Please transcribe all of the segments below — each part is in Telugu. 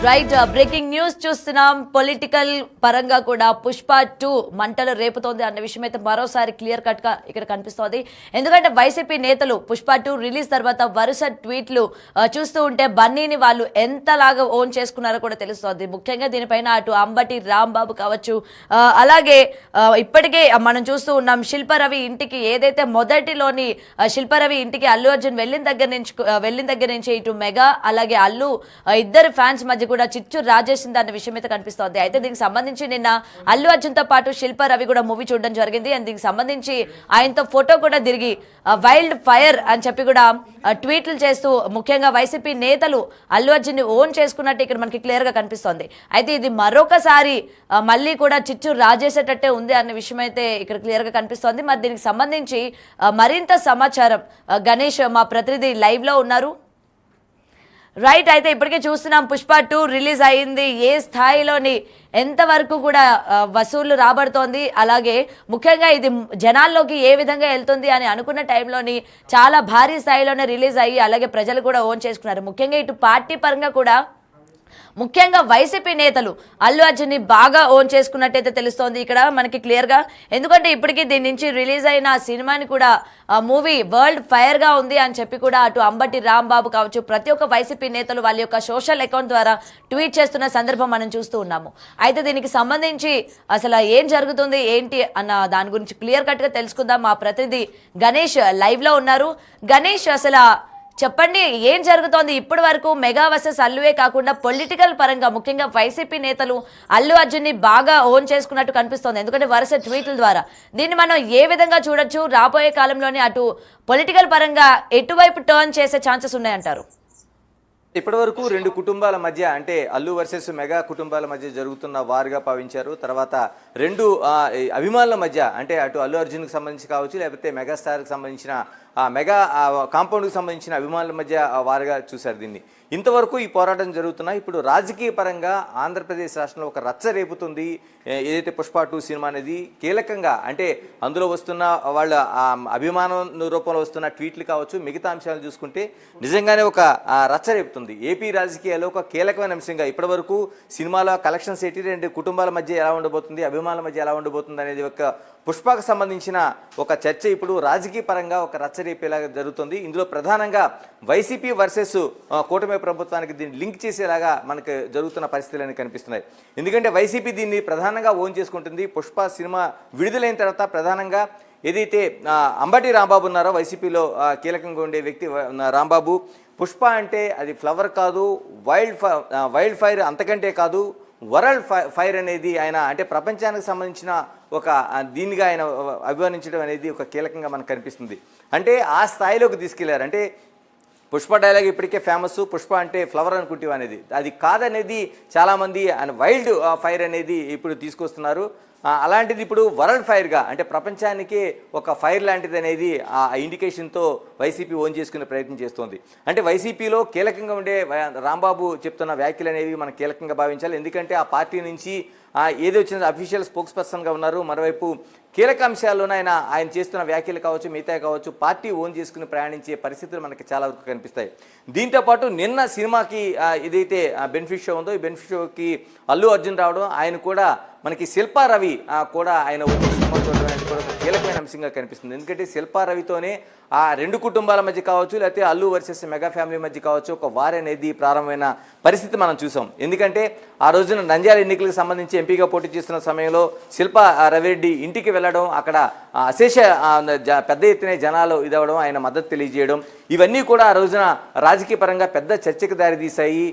రైట్ బ్రేకింగ్ న్యూస్ చూస్తున్నాం. పొలిటికల్ పరంగా కూడా పుష్ప 2 మంటలు రేపుతోంది అన్న విషయం అయితే మరోసారి క్లియర్ కట్ గా ఇక్కడ కనిపిస్తోంది. ఎందుకంటే వైసీపీ నేతలు పుష్ప 2 రిలీజ్ తర్వాత వరుస ట్వీట్లు చూస్తూ ఉంటే బన్నీని వాళ్ళు ఎంతలాగా ఓన్ చేసుకున్నారో కూడా తెలుస్తోంది. ముఖ్యంగా దీనిపైన అటు అంబటి రాంబాబు కావచ్చు, అలాగే ఇప్పటికే మనం చూస్తూ ఉన్నాం శిల్పారవి ఇంటికి ఏదైతే మొదటిలోని శిల్పారవి ఇంటికి అల్లు అర్జున్ వెళ్ళిన దగ్గర నుంచి ఇటు మెగా అలాగే అల్లు ఇద్దరు ఫ్యాన్స్ మధ్య కూడా చిచ్చు రాజేసింది అన్న విషయం అయితే కనిపిస్తోంది. అయితే దీనికి సంబంధించి నిన్న అల్లు అర్జున్ తో పాటు శిల్పా రవి కూడా మూవీ చూడడం జరిగింది. అండ్ దీనికి సంబంధించి ఆయనతో ఫోటో కూడా తిరిగి వైల్డ్ ఫైర్ అని చెప్పి కూడా ట్వీట్లు చేస్తూ ముఖ్యంగా వైసీపీ నేతలు అల్లు అర్జున్ ని ఓన్ చేసుకున్నట్టు ఇక్కడ మనకి క్లియర్ గా కనిపిస్తోంది. అయితే ఇది మరొకసారి మళ్ళీ కూడా చిచ్చు రాజేసేటట్టే ఉంది అన్న విషయం అయితే ఇక్కడ క్లియర్ గా కనిపిస్తోంది. మరి దీనికి సంబంధించి మరింత సమాచారం గణేష్ మా ప్రతినిధి లైవ్ లో ఉన్నారు. రైట్, అయితే ఇప్పటికే చూస్తున్నాం పుష్ప 2 రిలీజ్ అయింది. ఏ స్థాయిలోని ఎంతవరకు కూడా వసూళ్లు రాబడుతోంది, అలాగే ముఖ్యంగా ఇది జనాల్లోకి ఏ విధంగా వెళ్తుంది అని అనుకున్న టైంలోని చాలా భారీ స్థాయిలోనే రిలీజ్ అయ్యి అలాగే ప్రజలు కూడా ఓన్ చేసుకున్నారు. ముఖ్యంగా ఇటు పార్టీ పరంగా కూడా ముఖ్యంగా వైసీపీ నేతలు అల్లు అర్జున్ని బాగా ఓన్ చేసుకున్నట్టయితే తెలుస్తోంది ఇక్కడ మనకి క్లియర్గా. ఎందుకంటే ఇప్పటికీ దీని నుంచి రిలీజ్ అయిన సినిమాని కూడా మూవీ వరల్డ్ ఫైర్ గా ఉంది అని చెప్పి కూడా అటు అంబటి రాంబాబు కావచ్చు ప్రతి ఒక్క వైసీపీ నేతలు వాళ్ళ యొక్క సోషల్ అకౌంట్ ద్వారా ట్వీట్ చేస్తున్న సందర్భం మనం చూస్తూ ఉన్నాము. అయితే దీనికి సంబంధించి అసలు ఏం జరుగుతుంది ఏంటి అన్న దాని గురించి క్లియర్ కట్ గా తెలుసుకుందాం. మా ప్రతినిధి గణేష్ లైవ్ లో ఉన్నారు. గణేష్, అసలు చెప్పండి ఏం జరుగుతోంది ఇప్పటి వరకు? మెగా వర్సెస్ అల్లువే కాకుండా పొలిటికల్ పరంగా ముఖ్యంగా వైసీపీ నేతలు అల్లు అర్జున్ ని బాగా ఓన్ చేసుకున్నట్టు కనిపిస్తోంది. ఎందుకంటే వరుస ట్వీట్ల ద్వారా దీన్ని మనం ఏ విధంగా చూడొచ్చు? రాబోయే కాలంలోనే అటు పొలిటికల్ పరంగా ఎటువైపు టర్న్ చేసే ఛాన్సెస్ ఉన్నాయంటారు? ఇప్పటి వరకు రెండు కుటుంబాల మధ్య అంటే అల్లు వర్సెస్ మెగా కుటుంబాల మధ్య జరుగుతున్న వారుగా భావించారు. తర్వాత రెండు అభిమానుల మధ్య అంటే అటు అల్లు అర్జున్కి సంబంధించి కావచ్చు లేకపోతే మెగాస్టార్కి సంబంధించిన మెగా కాంపౌండ్కి సంబంధించిన అభిమానుల మధ్య వారుగా చూశారు దీన్ని. ఇంతవరకు ఈ పోరాటం జరుగుతున్నా ఇప్పుడు రాజకీయ పరంగా ఆంధ్రప్రదేశ్ రాష్ట్రంలో ఒక రచ్చ రేపుతుంది. ఏదైతే పుష్ప 2 సినిమా అనేది కీలకంగా అంటే అందులో వస్తున్న వాళ్ళ అభిమానం రూపంలో వస్తున్న ట్వీట్లు కావచ్చు మిగతా అంశాలు చూసుకుంటే నిజంగానే ఒక రచ్చ రేపుతుంది. ఏపీ రాజకీయాల్లో ఒక కీలకమైన అంశంగా ఇప్పటి వరకు సినిమాలో కలెక్షన్స్ ఏంటి, రెండు కుటుంబాల మధ్య ఎలా ఉండబోతుంది, అభిమానుల మధ్య ఎలా ఉండబోతుంది అనేది ఒక పుష్పకు సంబంధించిన ఒక చర్చ ఇప్పుడు రాజకీయ పరంగా ఒక రచ్చ రేపేలాగా జరుగుతుంది. ఇందులో ప్రధానంగా వైసీపీ వర్సెస్ కూటమి ప్రభుత్వానికి దీన్ని లింక్ చేసేలాగా మనకు జరుగుతున్న పరిస్థితులు కనిపిస్తున్నాయి. ఎందుకంటే వైసీపీ దీన్ని ప్రధానంగా ఓన్ చేసుకుంటుంది. పుష్ప సినిమా విడుదలైన తర్వాత ప్రధానంగా ఏదైతే అంబటి రాంబాబు ఉన్నారో వైసీపీలో కీలకంగా ఉండే వ్యక్తి రాంబాబు, పుష్ప అంటే అది ఫ్లవర్ కాదు, వైల్డ్ ఫైర్ అంతకంటే కాదు, వరల్డ్ ఫైర్ అనేది ఆయన అంటే ప్రపంచానికి సంబంధించిన ఒక దీనిగా ఆయన అభివర్ణించడం అనేది ఒక కీలకంగా మనకు కనిపిస్తుంది. అంటే ఆ స్థాయిలోకి తీసుకెళ్లారు. అంటే పుష్ప డైలాగ్ ఇప్పటికే ఫేమస్, పుష్ప అంటే ఫ్లవర్ అనుకుంటేవి అనేది అది కాదనేది చాలామంది వైల్డ్ ఫైర్ అనేది ఇప్పుడు తీసుకొస్తున్నారు. అలాంటిది ఇప్పుడు వరల్డ్ ఫైర్గా అంటే ప్రపంచానికే ఒక ఫైర్ లాంటిది అనేది ఆ ఇండికేషన్తో వైసీపీ ఓన్ చేసుకునే ప్రయత్నం చేస్తోంది. అంటే వైసీపీలో కీలకంగా ఉండే రాంబాబు చెప్తున్న వ్యాఖ్యలు అనేవి మనం కీలకంగా భావించాలి. ఎందుకంటే ఆ పార్టీ నుంచి ఏదో వచ్చిన అఫీషియల్ స్పోక్స్ పర్సన్గా ఉన్నారు. మరోవైపు కీలక అంశాల్లోనే ఆయన చేస్తున్న వ్యాఖ్యలు కావచ్చు మిగతా కావచ్చు పార్టీ ఓన్ చేసుకుని ప్రయాణించే పరిస్థితులు మనకి చాలా వరకు కనిపిస్తాయి. దీంతోపాటు నిన్న సినిమాకి ఏదైతే బెనిఫిట్ షో ఉందో ఈ బెనిఫిట్ షోకి అల్లు అర్జున్ రావడం, ఆయన కూడా మనకి శిల్పా రవి కూడా ఆయన సినిమా చూడడం అనేది కూడా ఒక కీలకమైన అంశంగా కనిపిస్తుంది. ఎందుకంటే శిల్పా రవితోనే ఆ రెండు కుటుంబాల మధ్య కావచ్చు లేకపోతే అల్లు వర్సెస్ మెగా ఫ్యామిలీ మధ్య కావచ్చు ఒక వార్ అనేది ప్రారంభమైన పరిస్థితి మనం చూసాం. ఎందుకంటే ఆ రోజున నంద్యాల ఎన్నికలకు సంబంధించి ఎంపీగా పోటీ చేస్తున్న సమయంలో శిల్పా రవిరెడ్డి ఇంటికి వెళ్ళడం, అక్కడ అశేష పెద్ద ఎత్తున జనాలు ఇదవడం, ఆయన మద్దతు తెలియజేయడం ఇవన్నీ కూడా ఆ రోజున రాజకీయ పరంగా పెద్ద చర్చకు దారితీశాయి.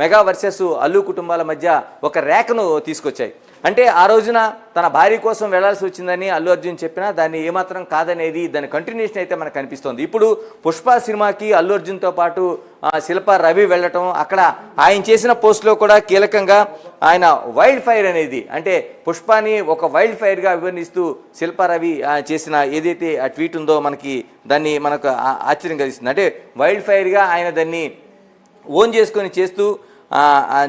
మెగా వర్సెస్ అల్లు కుటుంబాల మధ్య ఒక రేఖను తీసుకొచ్చాయి. అంటే ఆ రోజున తన భార్య కోసం వెళ్లాల్సి వచ్చిందని అల్లు అర్జున్ చెప్పినా దాన్ని ఏమాత్రం కాదనేది దాని కంటిన్యూషన్ అయితే మనకు కనిపిస్తోంది. ఇప్పుడు పుష్ప సినిమాకి అల్లు అర్జున్తో పాటు శిల్పా రవి వెళ్ళటం, అక్కడ ఆయన చేసిన పోస్ట్లో కూడా కీలకంగా ఆయన వైల్డ్ ఫైర్ అనేది అంటే పుష్పాని ఒక వైల్డ్ ఫైర్గా వివరిస్తూ శిల్పా రవి చేసిన ఏదైతే ఆ ట్వీట్ ఉందో దాన్ని మనకు ఆశ్చర్యం కలిగిస్తుంది. అంటే వైల్డ్ ఫైర్గా ఆయన దాన్ని ఓన్ చేసుకొని చేస్తూ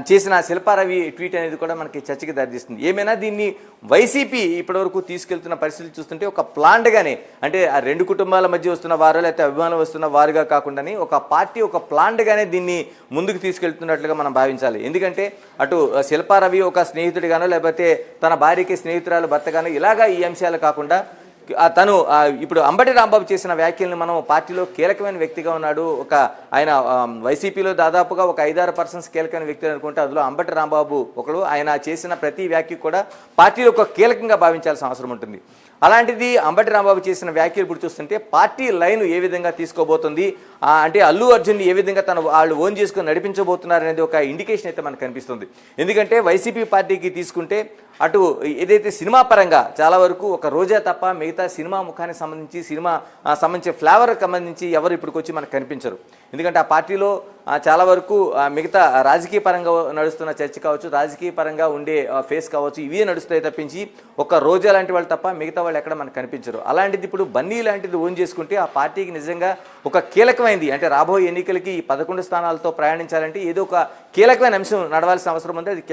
చేసిన శిల్పారవి ట్వీట్ అనేది కూడా మనకి చర్చకి దారితీస్తుంది. ఏమైనా దీన్ని వైసీపీ ఇప్పటివరకు తీసుకెళ్తున్న పరిస్థితులు చూస్తుంటే ఒక ప్లాన్డ్గానే, అంటే ఆ రెండు కుటుంబాల మధ్య వస్తున్న వారు లేకపోతే అభిమానులు వస్తున్న వారుగా కాకుండానే ఒక పార్టీ ఒక ప్లాన్డ్గానే దీన్ని ముందుకు తీసుకెళ్తున్నట్లుగా మనం భావించాలి. ఎందుకంటే అటు శిల్పారవి ఒక స్నేహితుడిగానో లేకపోతే తన భార్యకి స్నేహితురాలు భర్తగానో ఇలాగా ఈ అంశాలు కాకుండా తను ఇప్పుడు అంబటి రాంబాబు చేసిన వ్యాఖ్యలను మనం పార్టీలో కీలకమైన వ్యక్తిగా ఉన్నాడు, ఒక ఆయన వైసీపీలో దాదాపుగా ఒక 5-6% కీలకమైన వ్యక్తి అనుకుంటే అందులో అంబటి రాంబాబు ఒకడు. ఆయన చేసిన ప్రతి వ్యాఖ్య కూడా పార్టీలో ఒక కీలకంగా భావించాల్సిన అవసరం ఉంటుంది. అలాంటిది అంబటి రాంబాబు చేసిన వ్యాఖ్యలు ఇప్పుడు చూస్తుంటే పార్టీ లైన్ ఏ విధంగా తీసుకోబోతుంది, అంటే అల్లు అర్జున్ ఏ విధంగా వాళ్ళు ఓన్ చేసుకుని నడిపించబోతున్నారు అనేది ఒక ఇండికేషన్ అయితే మనకు కనిపిస్తుంది. ఎందుకంటే వైసీపీ పార్టీకి తీసుకుంటే అటు ఏదైతే సినిమా పరంగా చాలా వరకు ఒక రోజా తప్ప మిగతా సినిమా ముఖానికి సంబంధించి సంబంధించిన ఫ్లేవర్ సంబంధించి ఎవరు ఇప్పటికొచ్చి మనకు కనిపించరు. ఎందుకంటే ఆ పార్టీలో చాలా వరకు మిగతా రాజకీయ పరంగా నడుస్తున్న చర్చ కావచ్చు, రాజకీయ పరంగా ఉండే ఫేస్ కావచ్చు, ఇవే నడుస్తాయి తప్పించి ఒక రోజా లాంటి వాళ్ళు తప్ప మిగతా వాళ్ళు ఎక్కడ మనకు కనిపించరు. అలాంటిది ఇప్పుడు బన్నీ లాంటిది ఓన్ చేసుకుంటే ఆ పార్టీకి నిజంగా ఒక కీలకమైనది, అంటే రాబోయే ఎన్నికలకి 11 స్థానాలతో ప్రయాణించాలంటే ఏదో ఒక కీలకమైన అంశం నడవాల్సిన అవసరం ఉంది. అది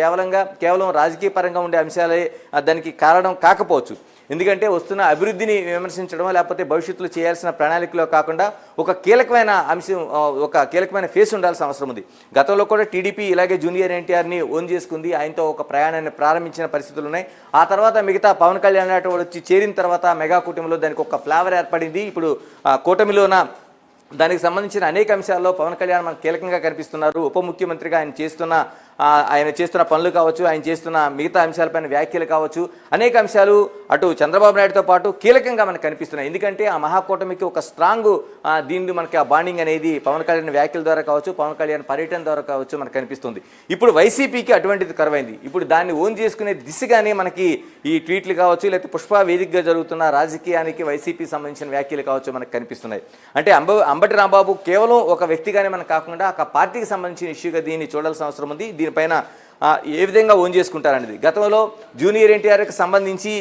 కేవలం రాజకీయ పరంగా ఉండే అంశాలే దానికి కారణం కాకపోవచ్చు. ఎందుకంటే వస్తున్న అభివృద్ధిని విమర్శించడం లేకపోతే భవిష్యత్తులో చేయాల్సిన ప్రణాళికలో కాకుండా ఒక కీలకమైన అంశం, ఒక కీలకమైన ఫేస్ ఉండాల్సిన అవసరం ఉంది. గతంలో కూడా టీడీపీ ఇలాగే జూనియర్ ఎన్టీఆర్ని ఓన్ చేసుకుంది, ఆయనతో ఒక ప్రయాణాన్ని ప్రారంభించిన పరిస్థితులు ఉన్నాయి. ఆ తర్వాత మిగతా పవన్ కళ్యాణ్ వచ్చి చేరిన తర్వాత మెగా కూటమిలో దానికి ఒక ఫ్లేవర్ ఏర్పడింది. ఇప్పుడు కూటమిలోన దానికి సంబంధించిన అనేక అంశాల్లో పవన్ కళ్యాణ్ మనకు కీలకంగా కనిపిస్తున్నారు. ఉప ముఖ్యమంత్రిగా ఆయన చేస్తున్న పనులు కావచ్చు, ఆయన చేస్తున్న మిగతా అంశాలపైన వ్యాఖ్యలు కావచ్చు, అనేక అంశాలు అటు చంద్రబాబు నాయుడుతో పాటు కీలకంగా మనకు కనిపిస్తున్నాయి. ఎందుకంటే ఆ మహాకూటమికి ఒక స్ట్రాంగ్ దీన్ని మనకి ఆ బాండింగ్ అనేది పవన్ కళ్యాణ్ వ్యాఖ్యల ద్వారా కావచ్చు, పవన్ కళ్యాణ్ పర్యటన ద్వారా కావచ్చు మనకు కనిపిస్తుంది. ఇప్పుడు వైసీపీకి అటువంటిది కరువైంది. ఇప్పుడు దాన్ని ఓన్ చేసుకునే దిశగానే మనకి ఈ ట్వీట్లు కావచ్చు, లేకపోతే పుష్ప వేదికగా జరుగుతున్న రాజకీయానికి వైసీపీ సంబంధించిన వ్యాఖ్యలు కావచ్చు మనకు కనిపిస్తున్నాయి. అంటే అంబటి రాంబాబు కేవలం ఒక వ్యక్తిగానే మనకు కాకుండా ఒక పార్టీకి సంబంధించిన ఇష్యూగా దీన్ని చూడాల్సిన అవసరం ఉంది. దీనిపైన ఏ విధంగా ఓన్ చేసుకుంటారనేది గతంలో జూనియర్ ఎన్టీఆర్కి సంబంధించి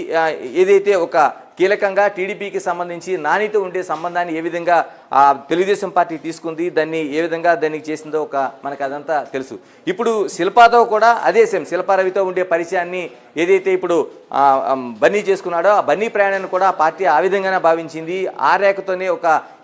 ఏదైతే ఒక కీలకంగా టీడీపీకి సంబంధించి నానితో ఉండే సంబంధాన్ని ఏ విధంగా తెలుగుదేశం పార్టీ తీసుకుంది, దాన్ని ఏ విధంగా దానికి చేసిందో మనకు అదంతా తెలుసు. ఇప్పుడు శిల్పాతో కూడా అదే సేమ్, శిల్పారవితో ఉండే పరిచయాన్ని ఏదైతే ఇప్పుడు బన్నీ చేసుకున్నాడో ఆ బన్నీ ప్రయాణాన్ని కూడా పార్టీ ఆ విధంగానే భావించింది. ఆ రేఖతోనే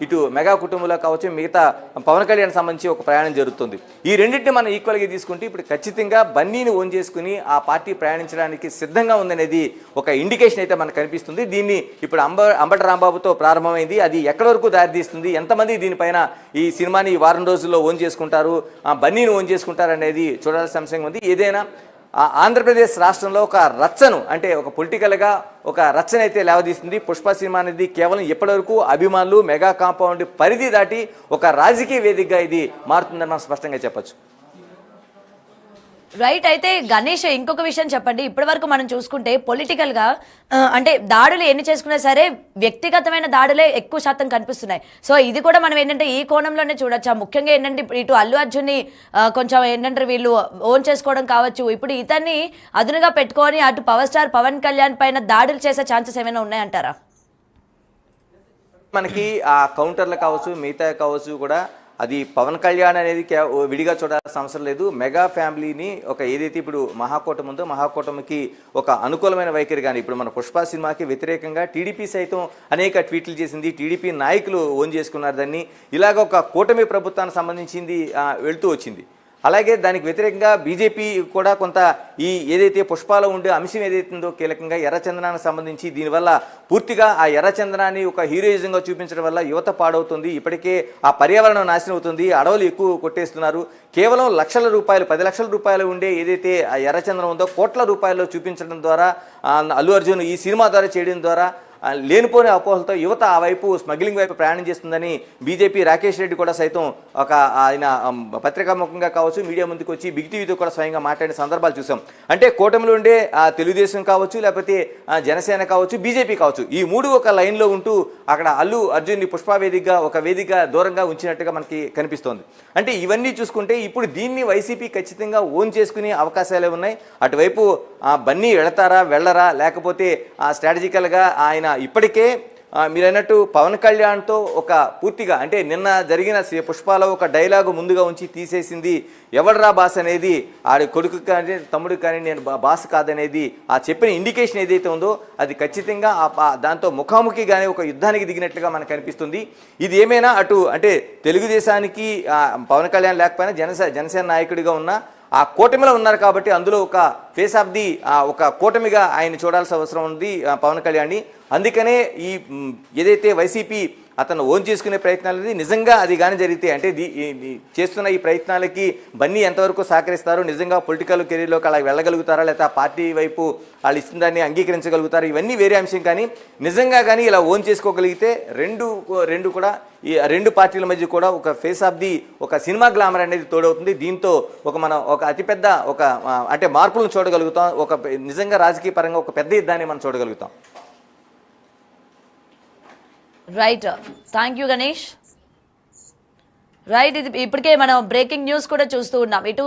ఇటు మెగా కుటుంబంలో కావచ్చు, మిగతా పవన్ కళ్యాణ్ సంబంధించి ఒక ప్రయాణం జరుగుతుంది. ఈ రెండింటిని మనం ఈక్వల్గా తీసుకుంటే ఇప్పుడు ఖచ్చితంగా బన్నీని ఓన్ చేసుకుని ఆ పార్టీ ప్రయాణించడానికి సిద్ధంగా ఉందనేది ఒక ఇండికేషన్ అయితే మనకు కనిపిస్తుంది. దీన్ని ఇప్పుడు అంబటి రాంబాబుతో ప్రారంభమైంది. అది ఎక్కడి వరకు దారితీస్తుంది, ఎంతమంది దీనిపైన ఈ సినిమాని ఈ వారం రోజుల్లో ఓన్ చేసుకుంటారు, బన్నీని ఓన్ చేసుకుంటారు అనేది చూడాల్సిన అంశంగా ఉంది. ఏదైనా ఆంధ్రప్రదేశ్ రాష్ట్రంలో ఒక రచ్చను, అంటే ఒక పొలిటికల్గా ఒక రచ్చన అయితే లేవదీస్తుంది. పుష్ప సినిమా అనేది కేవలం ఇప్పటివరకు అభిమానులు మెగా కాంపౌండ్ పరిధి దాటి ఒక రాజకీయ వేదికగా ఇది మారుతుందని మనం స్పష్టంగా చెప్పచ్చు. రైట్. అయితే గణేష్, ఇంకొక విషయం చెప్పండి. ఇప్పటి వరకు మనం చూసుకుంటే పొలిటికల్ గా అంటే దాడులు ఎన్ని చేసుకున్నా సరే వ్యక్తిగతమైన దాడులే ఎక్కువ శాతం కనిపిస్తున్నాయి. సో ఇది కూడా మనం ఏంటంటే ఈ కోణంలోనే చూడొచ్చా? ముఖ్యంగా ఏంటంటే ఇటు అల్లు అర్జున్ని కొంచెం ఏంటంటే వీళ్ళు ఓన్ చేసుకోవడం కావచ్చు, ఇప్పుడు ఇతన్ని అదునుగా పెట్టుకొని అటు పవర్ స్టార్ పవన్ కళ్యాణ్ పైన దాడులు చేసే ఛాన్సెస్ ఏమైనా ఉన్నాయంటారా? మనకి ఆ కౌంటర్లు కావచ్చు, మిగతా కావచ్చు కూడా అది పవన్ కళ్యాణ్ అనేది విడిగా చూడాల్సిన అవసరం లేదు. మెగా ఫ్యామిలీని ఏదైతే ఇప్పుడు మహాకూటమి ఉందో మహాకూటమికి ఒక అనుకూలమైన వైఖరి. కానీ ఇప్పుడు మన పుష్ప సినిమాకి వ్యతిరేకంగా టీడీపీ సైతం అనేక ట్వీట్లు చేసింది. టీడీపీ నాయకులు ఓన్ చేసుకున్నారు దాన్ని. ఇలాగ ఒక కూటమి ప్రభుత్వానికి సంబంధించింది వెళ్తూ వచ్చింది. అలాగే దానికి వ్యతిరేకంగా బీజేపీ కూడా కొంత ఏదైతే పుష్పాలో ఉండే అంశం ఏదైతే ఉందో కీలకంగా ఎర్రచందనానికి సంబంధించి దీనివల్ల పూర్తిగా ఆ ఎర్రచందనాన్ని ఒక హీరోయిజంగా చూపించడం వల్ల యువత పాడవుతుంది. ఇప్పటికే ఆ పర్యావరణం నాశనం అవుతుంది, అడవులు ఎక్కువ కొట్టేస్తున్నారు. కేవలం లక్షల రూపాయలు, 10 లక్షల రూపాయలు ఉండే ఏదైతే ఆ ఎర్రచందనం ఉందో కోట్ల రూపాయల్లో చూపించడం ద్వారా అల్లు అర్జున్ ఈ సినిమా ద్వారా చేయడం ద్వారా లేనిపోని అపోహలతో యువత ఆ వైపు స్మగ్లింగ్ వైపు ప్రయాణం చేస్తుందని బీజేపీ రాకేష్ రెడ్డి కూడా సైతం ఆయన పత్రికాముఖంగా కావచ్చు, మీడియా ముందుకు వచ్చి బిగ్ టీవీతో కూడా స్వయంగా మాట్లాడిన సందర్భాలు చూసాం. అంటే కూటమిలో ఉండే తెలుగుదేశం కావచ్చు, లేకపోతే జనసేన కావచ్చు, బీజేపీ కావచ్చు, ఈ మూడు ఒక లైన్లో ఉంటూ అక్కడ అల్లు అర్జున్ని పుష్పవేదికగా ఒక వేదిక దూరంగా ఉంచినట్టుగా మనకి కనిపిస్తోంది. అంటే ఇవన్నీ చూసుకుంటే ఇప్పుడు దీన్ని వైసీపీ ఖచ్చితంగా ఓన్ చేసుకునే అవకాశాలే ఉన్నాయి. అటువైపు బన్నీ వెళతారా వెళ్ళరా, లేకపోతే స్ట్రాటజికల్గా ఆయన ఇప్పటికే మీరు అన్నట్టు పవన్ కళ్యాణ్తో ఒక పూర్తిగా అంటే నిన్న జరిగిన పుష్పాలో ఒక డైలాగు ముందుగా ఉంచి తీసేసింది ఎవడరా బాస్ అనేది ఆడి కొడుకు కానీ తమ్ముడు కానీ నేను బాస్ కాదనేది ఆ చెప్పిన ఇండికేషన్ ఏదైతే ఉందో అది ఖచ్చితంగా దాంతో ముఖాముఖిగానే ఒక యుద్ధానికి దిగినట్లుగా మనకు కనిపిస్తుంది. ఇది ఏమైనా అటు అంటే తెలుగుదేశానికి పవన్ కళ్యాణ్ లేకపోయినా జనసేన నాయకుడిగా ఉన్న ఆ కూటమిలో ఉన్నారు కాబట్టి అందులో ఒక ఫేస్ ఆఫ్ ది ఒక కూటమిగా ఆయన చూడాల్సిన అవసరం ఉంది పవన్ కళ్యాణ్ని. అందుకనే ఈ ఏదైతే వైసీపీ అతను ఓన్ చేసుకునే ప్రయత్నాలు నిజంగా అది కానీ జరిగితే అంటే చేస్తున్న ఈ ప్రయత్నాలకి బన్నీ ఎంతవరకు సహకరిస్తారు, నిజంగా పొలిటికల్ కెరీర్లోకి అలా వెళ్ళగలుగుతారా, లేకపోతే ఆ పార్టీ వైపు వాళ్ళు ఇచ్చిన దాన్ని అంగీకరించగలుగుతారు, ఇవన్నీ వేరే అంశం. కానీ నిజంగా కానీ ఇలా ఓన్ చేసుకోగలిగితే రెండు కూడా ఈ రెండు పార్టీల మధ్య కూడా ఒక ఫేస్ ఆఫ్ ది ఒక సినిమా గ్లామర్ అనేది తోడవుతుంది. దీంతో మనం ఒక అతిపెద్ద ఒక అంటే మార్పులను చూడగలుగుతాం, ఒక నిజంగా రాజకీయ పరంగా ఒక పెద్ద యుద్ధాన్ని మనం చూడగలుగుతాం. Right, thank you Ganesh. Right, ఇది ఇప్పటికే మనం బ్రేకింగ్ న్యూస్ కూడా చూస్తూ ఉన్నాం. ఇటు